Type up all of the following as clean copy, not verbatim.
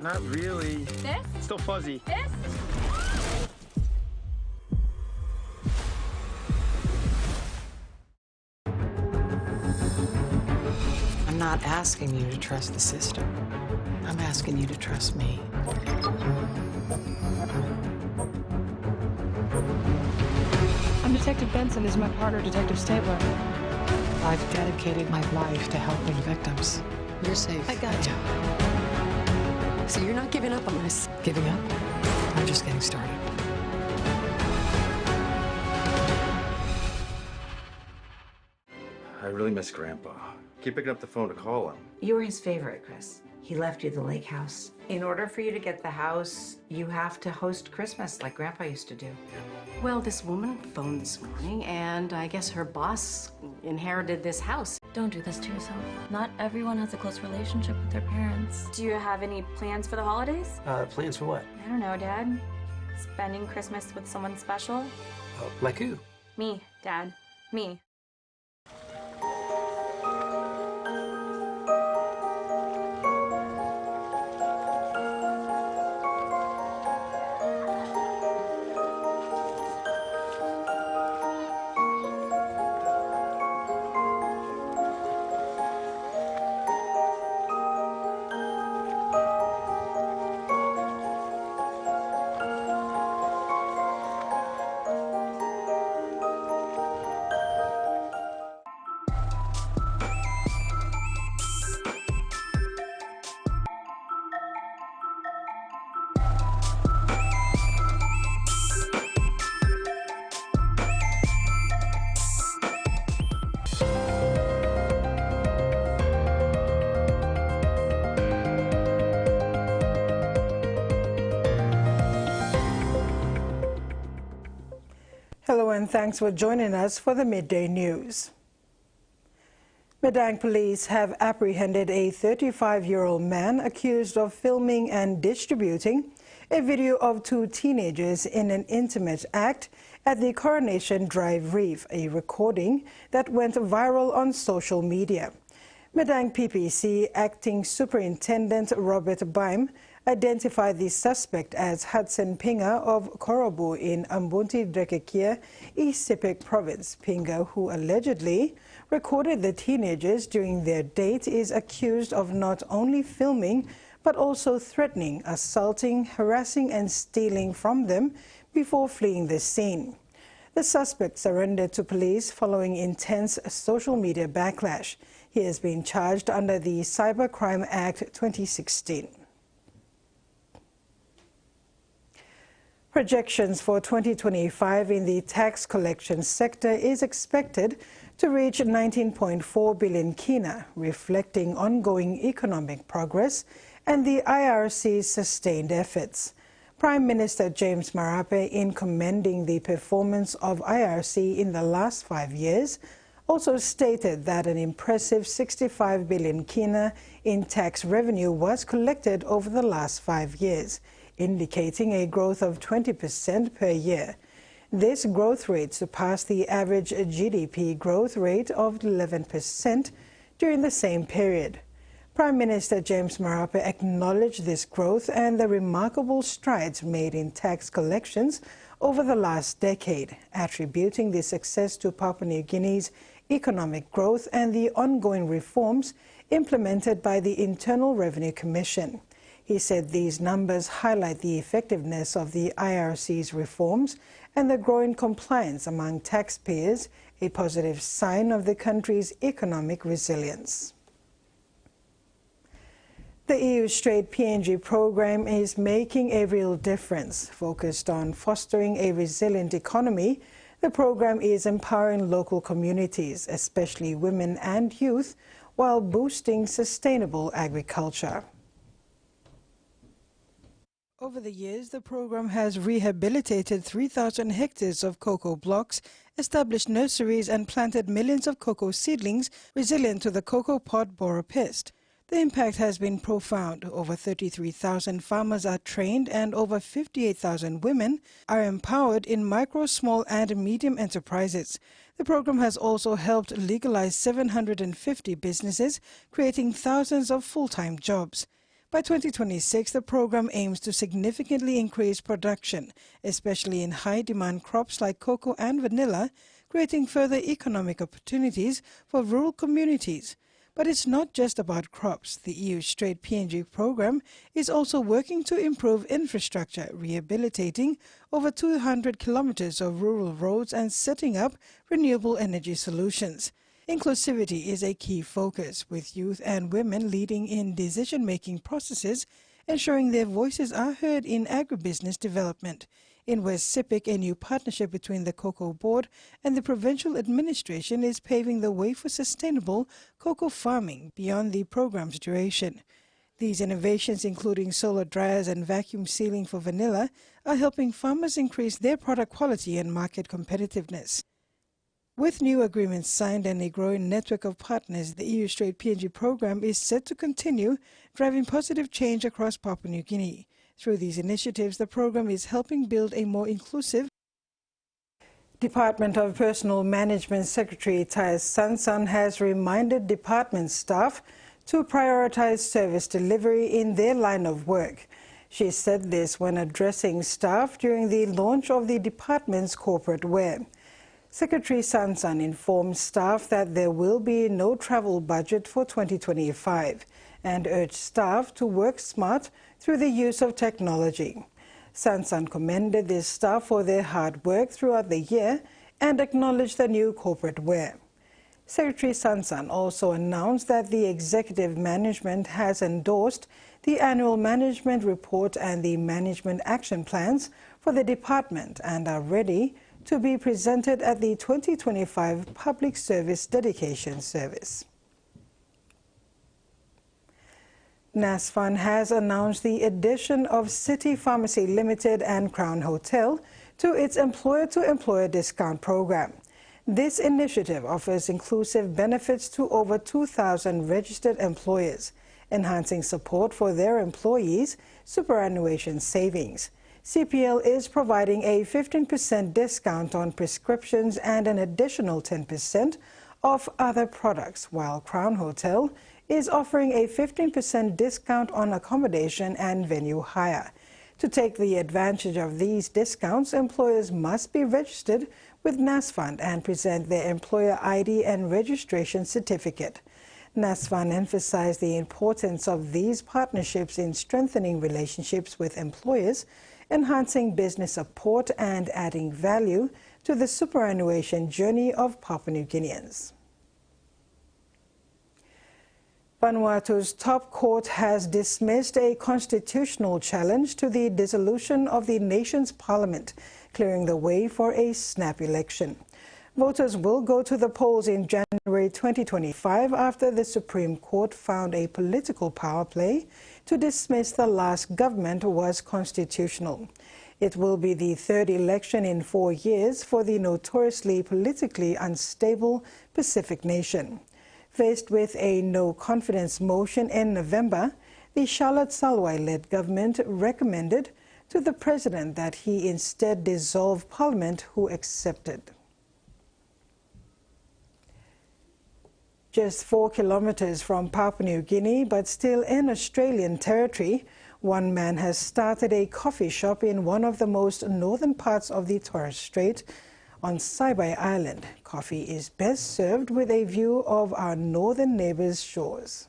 Not really. This? Still fuzzy. This? I'm not asking you to trust the system. I'm asking you to trust me. I'm Detective Benson. This is my partner, Detective Stabler. I've dedicated my life to helping victims. You're safe. I got you. So you're not giving up on us? Giving up? I'm just getting started. I really miss Grandpa. Keep picking up the phone to call him. You were his favorite, Chris. He left you the lake house. In order for you to get the house, you have to host Christmas like Grandpa used to do. Well, this woman phoned this morning, and I guess her boss inherited this house. Don't do this to yourself. Not everyone has a close relationship with their parents. Do you have any plans for the holidays? Plans for what? I don't know, Dad. Spending Christmas with someone special? Like who? Me, Dad. Me. Hello and thanks for joining us for the Midday News. Midday police have apprehended a 35-year-old man accused of filming and distributing a video of two teenagers in an intimate act at the Coronation Drive Reef, a recording that went viral on social media. Midday PPC Acting Superintendent Robert Baim identified the suspect as Hudson Pinga of Korobu in Ambunti Drekekia, East Sepik Province. Pinga, who allegedly recorded the teenagers during their date, is accused of not only filming but also threatening, assaulting, harassing and stealing from them before fleeing the scene. The suspect surrendered to police following intense social media backlash. He has been charged under the Cybercrime Act 2016. Projections for 2025 in the tax collection sector is expected to reach 19.4 billion kina, reflecting ongoing economic progress and the IRC's sustained efforts. Prime Minister James Marape, in commending the performance of IRC in the last 5 years, also stated that an impressive 65 billion kina in tax revenue was collected over the last 5 years, indicating a growth of 20% per year. This growth rate surpassed the average GDP growth rate of 11% during the same period. Prime Minister James Marape acknowledged this growth and the remarkable strides made in tax collections over the last decade, attributing the success to Papua New Guinea's economic growth and the ongoing reforms implemented by the Internal Revenue Commission. He said these numbers highlight the effectiveness of the IRC's reforms and the growing compliance among taxpayers, a positive sign of the country's economic resilience. The EU Straight PNG program is making a real difference. Focused on fostering a resilient economy, the program is empowering local communities, especially women and youth, while boosting sustainable agriculture. Over the years, the program has rehabilitated 3,000 hectares of cocoa blocks, established nurseries and planted millions of cocoa seedlings resilient to the cocoa pod borer pest. The impact has been profound. Over 33,000 farmers are trained and over 58,000 women are empowered in micro, small and medium enterprises. The program has also helped legalize 750 businesses, creating thousands of full-time jobs. By 2026, the program aims to significantly increase production, especially in high-demand crops like cocoa and vanilla, creating further economic opportunities for rural communities. But it's not just about crops. The EU Straight PNG program is also working to improve infrastructure, rehabilitating over 200 kilometers of rural roads and setting up renewable energy solutions. Inclusivity is a key focus, with youth and women leading in decision-making processes, ensuring their voices are heard in agribusiness development. In West Sepik, a new partnership between the Cocoa Board and the provincial administration is paving the way for sustainable cocoa farming beyond the program's duration. These innovations, including solar dryers and vacuum sealing for vanilla, are helping farmers increase their product quality and market competitiveness. With new agreements signed and a growing network of partners, the EU Straight PNG program is set to continue driving positive change across Papua New Guinea. Through these initiatives, the program is helping build a more inclusive. Department of Personal Management Secretary Tyas Sansan has reminded department staff to prioritize service delivery in their line of work. She said this when addressing staff during the launch of the department's corporate wear. Secretary Sansan informed staff that there will be no travel budget for 2025 and urged staff to work smart through the use of technology. Sansan commended their staff for their hard work throughout the year and acknowledged the new corporate wear. Secretary Sansan also announced that the executive management has endorsed the annual management report and the management action plans for the department and are ready to be presented at the 2025 Public Service Dedication Service. NASFAN has announced the addition of City Pharmacy Limited and Crown Hotel to its employer-to-employer discount program. This initiative offers inclusive benefits to over 2,000 registered employers, enhancing support for their employees' superannuation savings. CPL is providing a 15% discount on prescriptions and an additional 10% off other products, while Crown Hotel is offering a 15% discount on accommodation and venue hire. To take the advantage of these discounts, employers must be registered with NASFAN and present their employer ID and registration certificate. NASFAN emphasized the importance of these partnerships in strengthening relationships with employers, enhancing business support and adding value to the superannuation journey of Papua New Guineans. Vanuatu's top court has dismissed a constitutional challenge to the dissolution of the nation's parliament, clearing the way for a snap election. Voters will go to the polls in January 2025 after the Supreme Court found a political power play to dismiss the last government was constitutional. It will be the third election in 4 years for the notoriously politically unstable Pacific nation. Faced with a no-confidence motion in November, the Charlotte Salwai-led government recommended to the president that he instead dissolve parliament, who accepted. Just 4 kilometers from Papua New Guinea, but still in Australian territory, one man has started a coffee shop in one of the most northern parts of the Torres Strait on Saibai Island. Coffee is best served with a view of our northern neighbours' shores.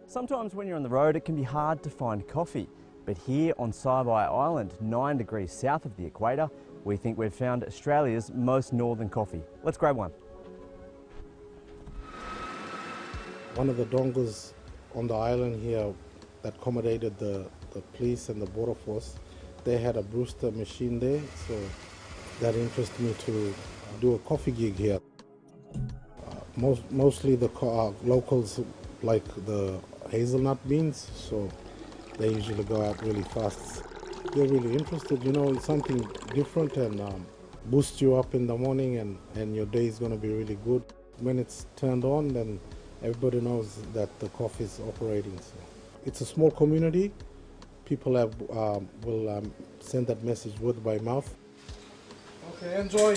Sometimes when you're on the road it can be hard to find coffee, but here on Saibai Island, 9 degrees south of the equator, we think we've found Australia's most northern coffee. Let's grab one. One of the dongos on the island here that accommodated the police and the border force, they had a brewster machine there, so that interested me to do a coffee gig here. Mostly the locals like the hazelnut beans, so they usually go out really fast. They're really interested, you know, it's something different and boost you up in the morning and your day is going to be really good. When it's turned on, then everybody knows that the coffee is operating. So it's a small community. People will send that message word by mouth. Okay, enjoy.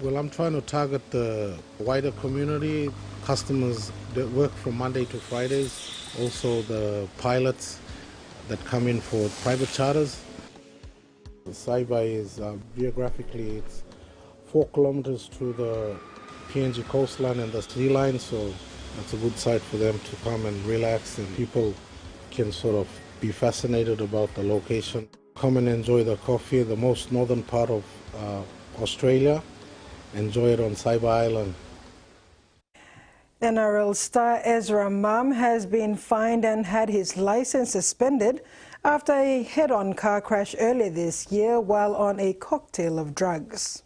Well, I'm trying to target the wider community, customers that work from Monday to Fridays. Also the pilots that come in for private charters. Saibai is geographically it's 4 kilometers to the PNG coastline and the sea line, so that's a good site for them to come and relax, and people can sort of be fascinated about the location. Come and enjoy the coffee, the most northern part of Australia. Enjoy it on Saibai Island. NRL star Ezra Mam has been fined and had his license suspended after a head-on car crash earlier this year while on a cocktail of drugs.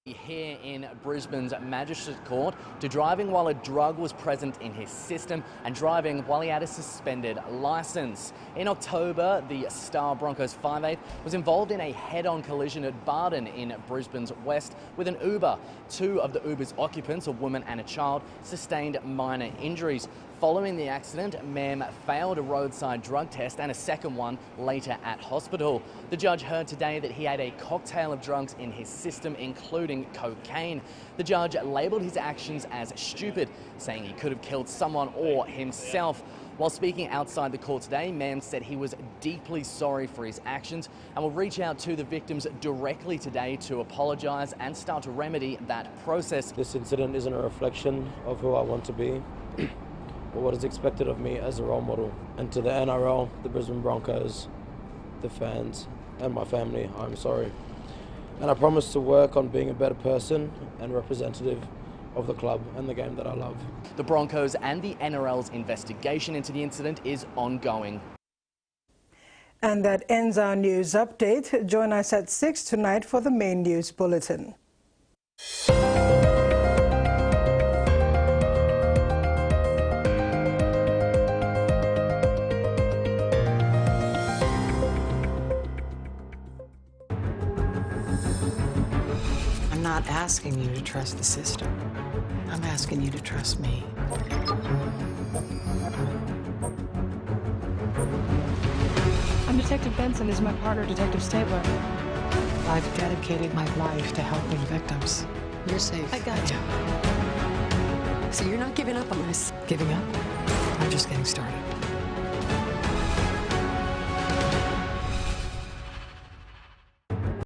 Here in Brisbane's Magistrate Court to driving while a drug was present in his system and driving while he had a suspended licence. In October, the Star Broncos 5'8" was involved in a head-on collision at Barden in Brisbane's west with an Uber. 2 of the Uber's occupants, a woman and a child, sustained minor injuries. Following the accident, Mam failed a roadside drug test and a second one later at hospital. The judge heard today that he had a cocktail of drugs in his system, including cocaine. The judge labelled his actions as stupid, saying he could have killed someone or himself. While speaking outside the court today, Mam said he was deeply sorry for his actions and will reach out to the victims directly today to apologise and start to remedy that process. This incident isn't a reflection of who I want to be, or what is expected of me as a role model. And to the NRL, the Brisbane Broncos, the fans, and my family, I'm sorry. And I promise to work on being a better person and representative of the club and the game that I love. The Broncos and the NRL's investigation into the incident is ongoing. And that ends our news update. Join us at 6 tonight for the main news bulletin. I'm not asking you to trust the system. I'm asking you to trust me. I'm Detective Benson. This is my partner, Detective Stabler. I've dedicated my life to helping victims. You're safe. I got you. So you're not giving up on this? Giving up? I'm just getting started.